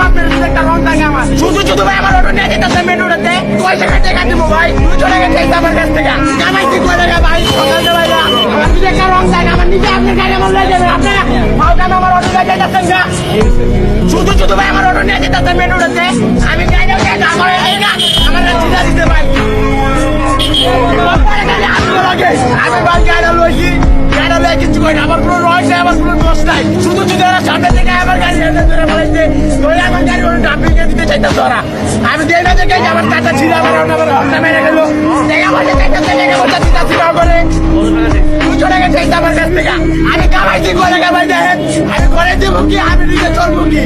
আপনার একটা রং থাকে আমার শুধু শুধু ভাই আমার অটো নিয়ে যেতেছে মেন রোডে পয়সা কাটে কাটে ভাই 200 টাকা চাইছে আমার কাছ থেকে কামাই কি করে টাকা ভাই সকাল ভাই আমার নিজে একটা রং থাকে আমার নিজে আপনার গাড়ি আমার লয়ে যাবেন আপনি মালকান আমার অটো নিয়ে যেতেছেন না শুধু শুধু ভাই আমার অটো নিয়ে যেতেছে মেন রোডে আমি গাড়ি না করে এই না আমার চিন্তা দিতে ভাই আমি ভাই গাড়ি লইছি গাড়ি লয়ে কিছু কই না আমার কোনো রয়েছে আমার কোনো দোষ নাই শুধু শুধু ওরা সামনে থেকে আমার গাড়ি এনে ধরে বলেছে ওই আমার গাড়ি ওরা ডাম্পিং এ দিতে চাইতাম ওরা আমি দেই না দেখে আমার টাকা ছিল আমার অন্য মেরে গেল এই আমার টাকা থেকে বলতে দিতে ছিল করে 200 টাকা চাইতে আমার কাছ থেকে আমি কামাই কি করে ভাই দেখেন আমি করে দেবো কি আমি নিজে চলবো কি